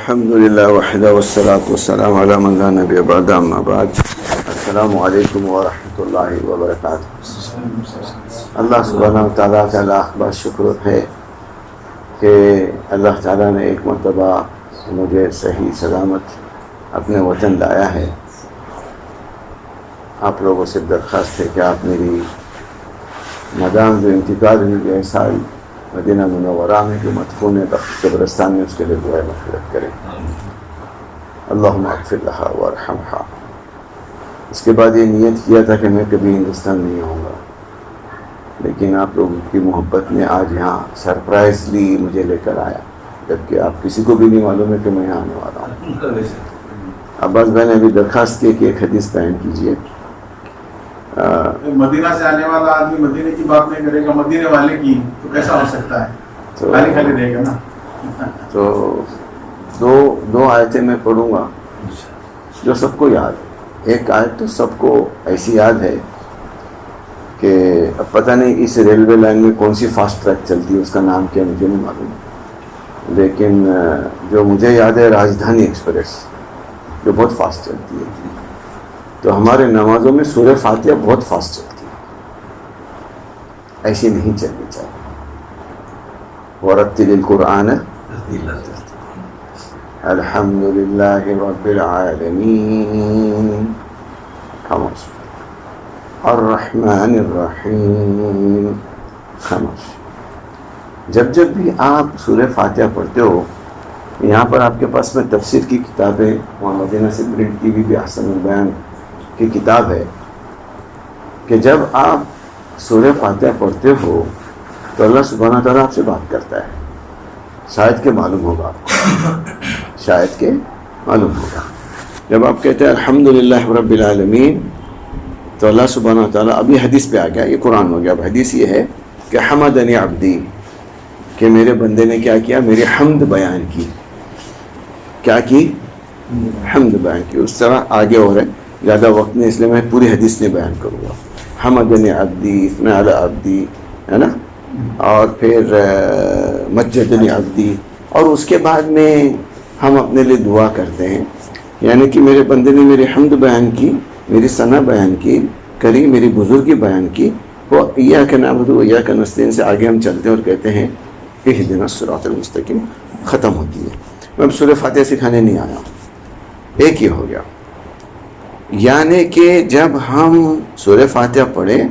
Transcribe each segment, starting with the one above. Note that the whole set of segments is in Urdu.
الحمد للہ وحدہ والصلاة والسلام علی من لا نبی بعد اما بعد. السلام علیکم ورحمۃ اللہ وبرکاتہ. اللہ سبحانہ و تعالیٰ کا لاکھ بار شکر ہے کہ اللہ تعالیٰ نے ایک مرتبہ مجھے صحیح سلامت اپنے وطن لایا ہے. آپ لوگوں سے درخواست ہے کہ آپ میری مدام جو انتقال ہوئی گئے سال مدینہ منورہ میں جو مدفون ہے قبرستان میں، اس کے لیے دعائیں مغفرت کریں. اللہم اغفر لہا وارحمہا. اس کے بعد یہ نیت کیا تھا کہ میں کبھی ہندوستان نہیں آؤں گا، لیکن آپ لوگوں کی محبت نے آج یہاں سرپرائزلی مجھے لے کر آیا، جبکہ آپ کسی کو بھی نہیں معلوم ہے کہ میں یہاں آنے والا ہوں. عباس بھائی نے ابھی درخواست کی کہ ایک حدیث بیان کیجیے. مدینہ سے آنے والا آدمی مدینے کی بات نہیں کرے گا، مدینے والے کی تو کیسا ہو سکتا ہے؟ خالی خالی دے گا نا. تو دو آیتیں میں پڑھوں گا جو سب کو یاد ہے. ایک آیت تو سب کو ایسی یاد ہے کہ اب پتہ نہیں اس ریلوے لائن میں کون سی فاسٹ ٹریک چلتی ہے، اس کا نام کیا مجھے نہیں معلوم، لیکن جو مجھے یاد ہے راجدھانی ایکسپریس جو بہت فاسٹ چلتی ہے. تو ہمارے نمازوں میں سورہ فاتحہ بہت فاسٹ چلتی ہے، ایسی نہیں چلنی چاہیے. وَرَتِّلِ الْقُرْآنَ الحمد للہ رب العالمین خاموش الرحمن الرحیم خاموش. جب بھی آپ سورہ فاتحہ پڑھتے ہو، یہاں پر آپ کے پاس میں تفسیر کی کتابیں وہاں مدینہ سے پرنٹ کی بھی احسن البیان کی کتاب ہے کہ جب آپ سورہ فاتحہ پڑھتے ہو تو اللہ سبحانہ تعالیٰ آپ سے بات کرتا ہے. شاید کہ معلوم ہوگا آپ کو، شاید کہ معلوم ہوگا. جب آپ کہتے ہیں الحمدللہ رب العالمین تو اللہ سبحانہ تعالیٰ، اب یہ حدیث پہ آ گیا، یہ قرآن ہو گیا. اب حدیث یہ ہے کہ حمدنی عبدی، کہ میرے بندے نے کیا کیا؟ میری حمد بیان کی. کیا کی؟ حمد بیان کی. اس طرح آگے ہو رہے، زیادہ وقت نہیں اس لیے میں پوری حدیث نہیں بیان کروں گا. حمدنی عبدی، اثنا علی عبدی، ہے نا، اور پھر مجدنی عبدی، اور اس کے بعد میں ہم اپنے لیے دعا کرتے ہیں، یعنی کہ میرے بندے نے میری حمد بیان کی، میری ثنا بیان کی کری، میری بزرگی بیان کی. وہ ایاک نعبد و ایاک نستعین سے آگے ہم چلتے ہیں اور کہتے ہیں اہدنا الصراط المستقیم ختم ہوتی ہے. میں اب سورہ فاتحہ سکھانے نہیں آیا، ایک ہی ہو گیا. یعنی کہ جب ہم سورہ فاتحہ پڑھیں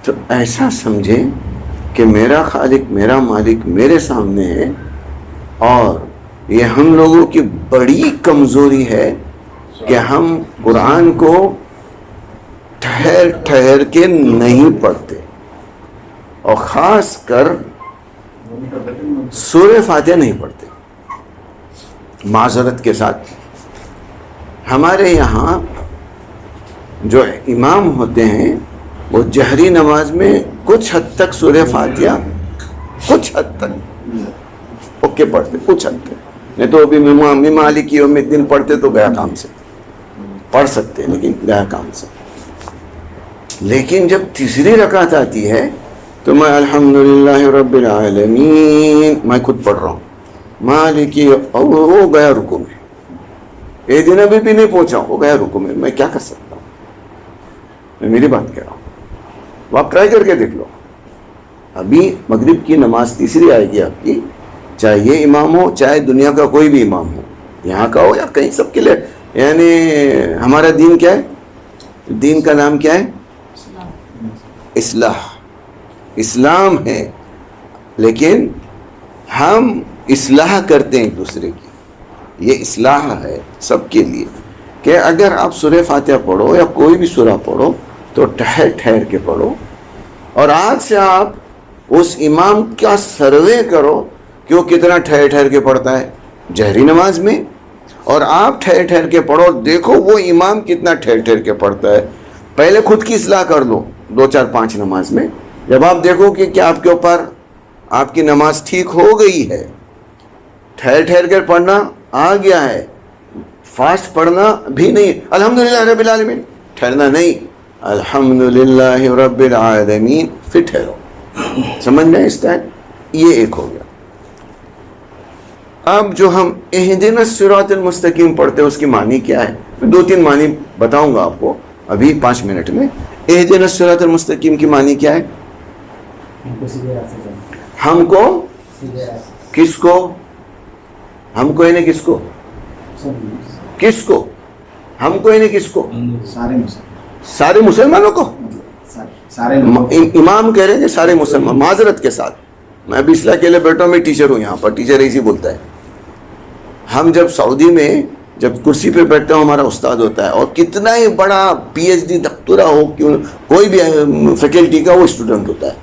تو ایسا سمجھیں کہ میرا خالق، میرا مالک میرے سامنے ہے، اور یہ ہم لوگوں کی بڑی کمزوری ہے کہ ہم قرآن کو ٹھہر ٹھہر کے نہیں پڑھتے، اور خاص کر سورہ فاتحہ نہیں پڑھتے. معذرت کے ساتھ ہمارے یہاں جو امام ہوتے ہیں وہ جہری نماز میں کچھ حد تک سورہ فاتحہ کچھ حد تک اوکے پڑھتے، کچھ حد تک. نہیں تو ابھی امام مالک یوم الدین پڑھتے تو گیا کام سے، پڑھ سکتے لیکن گیا کام سے. لیکن جب تیسری رکعت آتی ہے تو میں الحمدللہ رب العالمین میں خود پڑھ رہا ہوں، مالکی، اور وہ گیا رکوع میں. ایک دن ابھی بھی نہیں پہنچا، وہ گیا رکوع میں. میں کیا کر سکتا ہوں؟ میں میری بات کہہ رہا ہوں، وہ آپ ٹرائی کر کے دیکھ لو. ابھی مغرب کی نماز تیسری آئے گی آپ کی، چاہے یہ امام ہو چاہے دنیا کا کوئی بھی امام ہو، یہاں کا ہو یا کہیں، سب کے لیے. یعنی ہمارا دین کیا ہے؟ دین کا نام کیا ہے؟ اصلاح. اسلام ہے، لیکن ہم اصلاح کرتے ہیں ایک دوسرے کی. یہ اصلاح ہے سب کے لیے کہ اگر آپ سورہ فاتحہ پڑھو یا کوئی بھی سورہ پڑھو تو ٹھہر ٹھہر کے پڑھو، اور آج سے آپ اس امام کا سروے کرو کہ وہ کتنا ٹھہر ٹھہر کے پڑھتا ہے جہری نماز میں، اور آپ ٹھہر ٹھہر کے پڑھو، دیکھو وہ امام کتنا ٹھہر ٹھہر کے پڑھتا ہے. پہلے خود کی اصلاح کر لو 2 4 5 نماز میں. جب آپ دیکھو کہ کیا آپ کے اوپر آپ کی نماز ٹھیک ہو گئی ہے، ٹھہر ٹھہر کر پڑھنا آ گیا ہے، فاسٹ پڑھنا بھی نہیں، الحمدللہ رب العالمین ٹھہرنا نہیں، الحمدللہ رب العالمین پھر ٹھہرو. سمجھ میں اس ٹائم یہ ایک ہو گیا. اب جو ہم اہدنا الصراط المستقیم پڑھتے ہیں اس کی معنی کیا ہے؟ میں 2-3 معنی بتاؤں گا آپ کو ابھی 5 منٹ میں. اہدنا الصراط المستقیم کی معنی کیا ہے؟ ہم کو کس کو؟ ہم کو یعنی کس کو؟ کس کو؟ ہم کو یعنی کس کو؟ سارے مسلمانوں کو. امام کہہ رہے ہیں کہ سارے مسلمان. معذرت کے ساتھ میں ابھی اصلاح کے لیے بیٹھا ہوں, میں ٹیچر ہوں, یہاں پر ٹیچر ایسی بولتا ہے. ہم جب سعودی میں جب کرسی پہ بیٹھتے ہیں ہمارا استاد ہوتا ہے, اور کتنا ہی بڑا PhD دکتورا ہو کیوں کوئی بھی فیکلٹی کا, وہ اسٹوڈنٹ ہوتا ہے.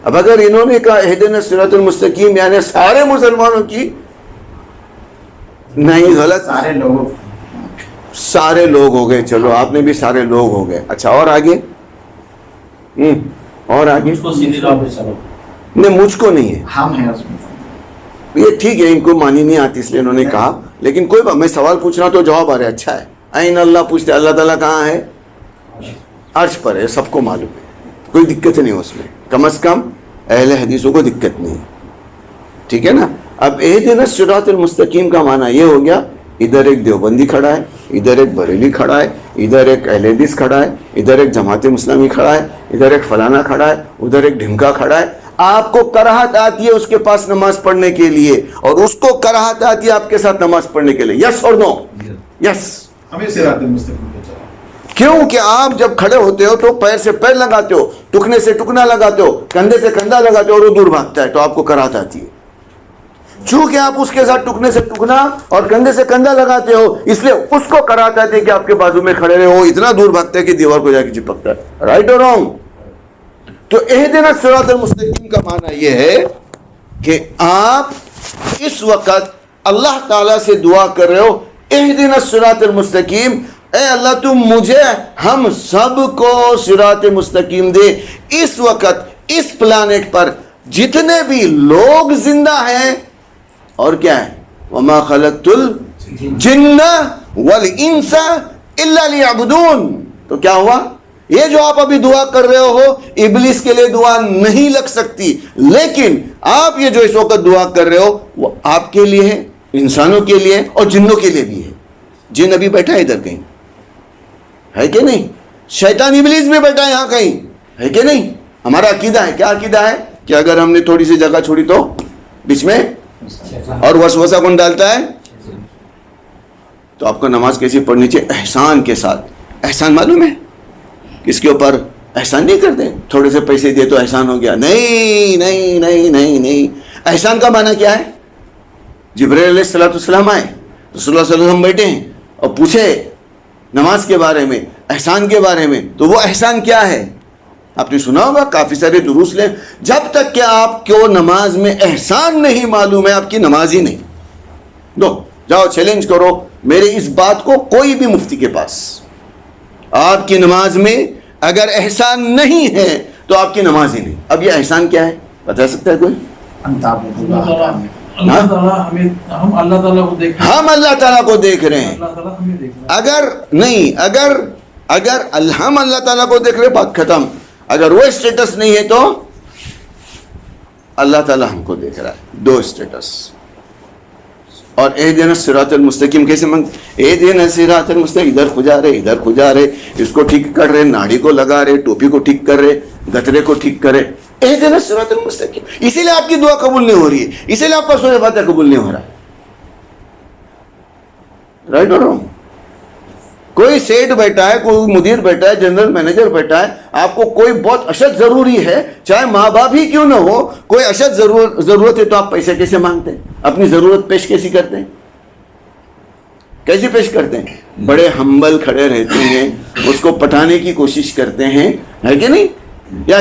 اب اگر انہوں نے کہا اہدنا الصراط المستقیم یعنی سارے مسلمانوں کی, نہیں غلط, سارے لوگ ہو گئے. چلو آپ نے بھی سارے لوگ ہو گئے. اچھا اور آگے, اور آگے نہیں, مجھ کو نہیں ہے, ہم ہیں اس میں. یہ ٹھیک ہے, ان کو مانی نہیں آتی اس لیے انہوں نے کہا, لیکن کوئی بات, میں سوال پوچھ رہا ہوں تو جواب آ رہا ہے. اچھا ہے. این اللہ پوچھتے, اللہ تعالیٰ کہاں ہے؟ عرش پر ہے, سب کو معلوم ہے, کوئی دقت نہیں اس میں, کم از کم اہل حدیثوں کو دقت نہیں. ٹھیک ہے نا. اب اہدنا الصراط المستقیم کا معنی یہ ہو گیا, ادھر ایک دیوبندی کھڑا ہے, ادھر ایک بریلی کھڑا ہے, ادھر ایک اہل حدیث کھڑا ہے, ادھر ایک جماعت اسلامی کھڑا ہے, ادھر ایک فلانا کھڑا ہے, ادھر ایک ڈھمکا کھڑا ہے. آپ کو کراہت آتی ہے اس کے پاس نماز پڑھنے کے لیے, اور اس کو کراہت آتی ہے آپ کے ساتھ نماز پڑھنے کے لیے. یس اور نو؟ یس. ہمیں صراط المستقیم پہ چلا. کیوں کہ آپ جب کھڑے ہوتے ہو تو پیر سے پیر لگاتے ہو, ٹکنے سے ٹکنا لگاتے ہو, کندھے سے کندھا لگاتے ہو, اور وہ دور بھاگتا ہے تو آپ کو کراہت آتی ہے. چونکہ آپ اس کے ساتھ ٹکنے سے ٹکنا اور کندھے سے کندھا لگاتے ہو, اس لیے اس کو کراہت آتی ہے کہ آپ کے بازو میں کھڑے رہے ہو, اتنا دور بھاگتا ہے کہ دیوار کو جا کے چپکتا ہے. رائٹ اور رانگ؟ تو اہدنا الصراط المستقیم کا معنی یہ ہے کہ آپ اس وقت اللہ تعالیٰ سے دعا کر رہے ہو, اہدنا الصراط المستقیم, اے اللہ تم مجھے ہم سب کو صراط مستقیم دے. اس وقت اس پلانٹ پر جتنے بھی لوگ زندہ ہیں, اور کیا ہے, وما خلقت الجن والانس الا لیعبدون. تو کیا ہوا؟ یہ جو آپ ابھی دعا کر رہے ہو ابلیس کے لیے دعا نہیں لگ سکتی, لیکن آپ یہ جو اس وقت دعا کر رہے ہو وہ آپ کے لیے ہے, انسانوں کے لیے اور جنوں کے لیے بھی ہے. جن ابھی بیٹھا ہے ادھر کہیں, ہے کہ نہیں؟ شیطان ابلیس بھی بیٹھا ہے یہاں کہیں, ہے کہ نہیں؟ ہمارا عقیدہ ہے, کیا عقیدہ ہے کہ اگر ہم نے تھوڑی سی جگہ چھوڑی تو بیچ میں, اور وسوسہ کون ڈالتا ہے؟ تو آپ کو نماز کیسی پڑھنی چاہیے؟ احسان کے ساتھ. احسان معلوم ہے کس کے اوپر؟ احسان نہیں کرتے, تھوڑے سے پیسے دیے تو احسان ہو گیا. نہیں نہیں نہیں نہیں نہیں. احسان کا معنی کیا ہے؟ جبرائیل علیہ السلام آئے, رسول اللہ صلی اللہ علیہ وسلم بیٹھے ہیں اور پوچھے نماز کے بارے میں, احسان کے بارے میں, تو وہ احسان کیا ہے؟ آپ نے سنا ہوگا, کافی سارے دروس لیں. جب تک کہ آپ کو نماز میں احسان نہیں معلوم ہے, آپ کی نماز ہی نہیں. دو جاؤ چیلنج کرو میرے اس بات کو کوئی بھی مفتی کے پاس, آپ کی نماز میں اگر احسان نہیں ہے تو آپ کی نماز ہی نہیں. اب یہ احسان کیا ہے بتا سکتا ہے کوئی؟ ہم اللہ تعالیٰ کو دیکھ رہے ہیں. اگر نہیں, اگر ہم اللہ تعالیٰ کو دیکھ رہے, بات ختم. اگر وہ اسٹیٹس نہیں ہے تو اللہ تعالیٰ ہم کو دیکھ رہا ہے. 2 اسٹیٹس. اور اہدنا الصراط المستقیم کیسے مانگتے؟ اہدنا الصراط المستقیم, ادھر کھجا رہے, ادھر کھجا رہے, اس کو ٹھیک کر رہے, ناڑی کو لگا رہے, ٹوپی کو ٹھیک کر رہے, گترے کو ٹھیک کرے. اہدنا الصراط المستقیم. اسی لیے آپ کی دعا قبول نہیں ہو رہی ہے, اسی لیے آپ کا سورہ فاتحہ قبول نہیں ہو رہا. رائٹ اور رانگ؟ کوئی سیٹ بیٹھا ہے, کوئی مدیر بیٹھا ہے, جنرل مینیجر بیٹھا ہے, آپ کو کوئی بہت اشد ضروری ہے, چاہے ماں باپ ہی کیوں نہ ہو, کوئی اشد ضرورت ہے, تو آپ پیسے کیسے مانگتے ہیں؟ اپنی ضرورت پیش کیسی کرتے ہیں؟ کیسے پیش کرتے ہیں؟ بڑے ہمبل کھڑے رہتے ہیں, اس کو پٹانے کی کوشش کرتے ہیں, ہے کہ نہیں؟ یا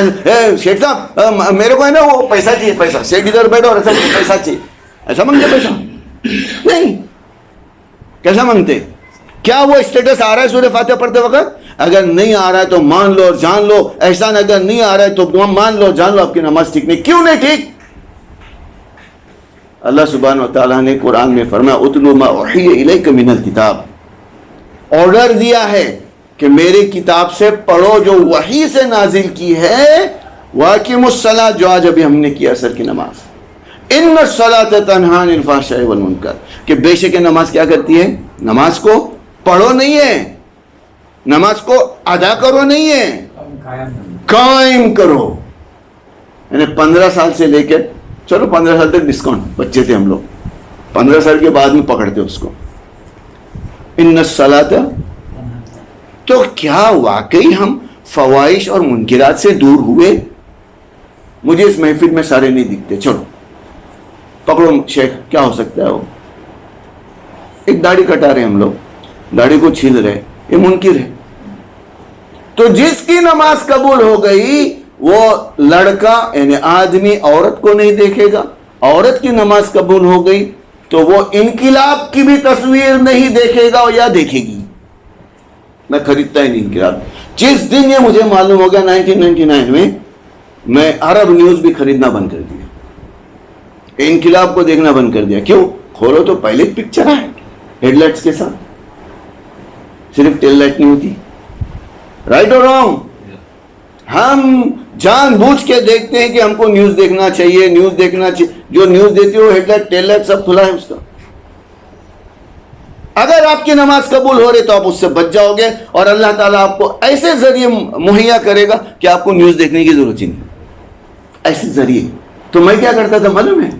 شیخ صاحب میرے کو ہے نا وہ پیسہ چاہیے, پیسہ, شیخ ادھر بیٹھو اور ایسا پیسہ چاہیے, ایسا مانگتے پیسہ؟ نہیں. کیسا مانگتے؟ کیا وہ اسٹیٹس آ رہا ہے سورہ فاتحہ پڑھتے وقت؟ اگر نہیں آ رہا ہے تو مان لو اور جان لو, احسان اگر نہیں آ رہا ہے تو مان لو جان لو آپ کی نماز ٹھیک نہیں. کیوں نہیں ٹھیک؟ اللہ سبحانہ وتعالیٰ نے قرآن میں فرمایا اتلو ما اوحی الیک من الکتاب, آرڈر دیا ہے کہ میری کتاب سے پڑھو جو وحی سے نازل کی ہے. واقیم الصلاۃ, جو آج ابھی ہم نے کیا اثر کی نماز. ان الصلاۃ تنہی عن الفحشاء والمنکر، کہ بے شک نماز کیا کرتی ہے؟ نماز کو پڑھو نہیں ہے، نماز کو ادا کرو نہیں ہے، قائم کرو. یعنی 15 سال سے لے کے چلو 15 سال تک ڈسکاؤنٹ، بچے تھے ہم لوگ، 15 سال کے بعد میں پکڑتے اس کو. ان الصلاۃ، تو کیا واقعی ہم فواحش اور منکرات سے دور ہوئے؟ مجھے اس محفل میں سارے نہیں دکھتے، چلو پکڑو شیخ، کیا ہو سکتا ہے وہ؟ ایک داڑھی کٹا رہے ہم لوگ، داڑھی کو چھیل رہے، یہ منکر ہے. تو جس کی نماز قبول ہو گئی وہ لڑکا یعنی آدمی عورت کو نہیں دیکھے گا، عورت کی نماز قبول ہو گئی تو وہ انقلاب کی بھی تصویر نہیں دیکھے گا یا دیکھے گی. میں خریدتا ہی نہیں انقلاب. جس دن یہ مجھے معلوم ہو گیا 1999 میں عرب نیوز بھی خریدنا بند کر دیا، انقلاب کو دیکھنا بند کر دیا. کیوں؟ کھولو تو پہلے پکچر ہے ہیڈ لائٹس کے ساتھ، صرف ٹیل لائٹ نہیں ہوتی. رائٹ اور رانگ؟ ہم جان بوجھ کے دیکھتے ہیں کہ ہم کو نیوز دیکھنا چاہیے، نیوز دیکھنا چاہیے. جو نیوز دیتی ہے وہ ہیڈ لائٹ ٹیل لائٹ سب کھلا ہے اس کا. اگر آپ کی نماز قبول ہو رہی تو آپ اس سے بچ جاؤ گے، اور اللہ تعالیٰ آپ کو ایسے ذریعے مہیا کرے گا کہ آپ کو نیوز دیکھنے کی ضرورت ہی نہیں، ایسے ذریعے. تو میں کیا کرتا تھا معلوم ہے؟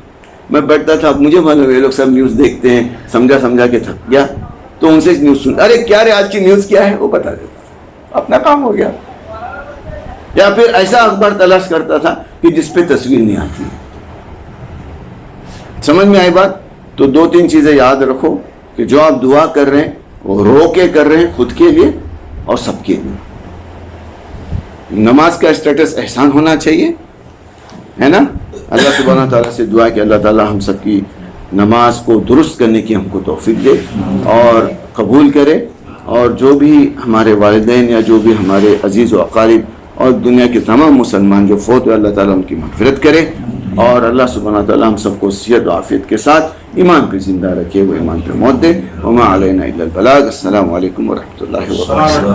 میں بیٹھتا تھا، مجھے معلوم ہے یہ لوگ سب نیوز دیکھتے ہیں، سمجھا کے تھک گیا تو ان سے نیوز سن، ارے کیا رے آج کی نیوز کیا ہے، وہ بتا دیتا، اپنا کام ہو گیا. یا پھر ایسا اخبار تلاش کرتا تھا کہ جس پہ تصویر نہیں آتی. سمجھ میں آئی بات؟ تو 2-3 چیزیں یاد رکھو کہ جو آپ دعا کر رہے ہیں وہ رو کے کر رہے ہیں، خود کے لیے اور سب کے لیے. نماز کا اسٹیٹس احسان ہونا چاہیے، ہے نا. اللہ سبحانہ تعالیٰ سے دعا کہ اللہ تعالیٰ ہم سب کی نماز کو درست کرنے کی ہم کو توفیق دے اور قبول کرے، اور جو بھی ہمارے والدین یا جو بھی ہمارے عزیز و اقارب اور دنیا کے تمام مسلمان جو فوت ہوئے اللہ تعالیٰ ان کی مغفرت کرے، اور اللہ سبحانہ تعالیٰ ہم سب کو صحت و عافیت کے ساتھ ایمان پہ زندہ رکھے، وہ ایمان پہ موت دے. وما علینا الا البلاغ. السلام علیکم ورحمۃ اللہ وبرکاتہ.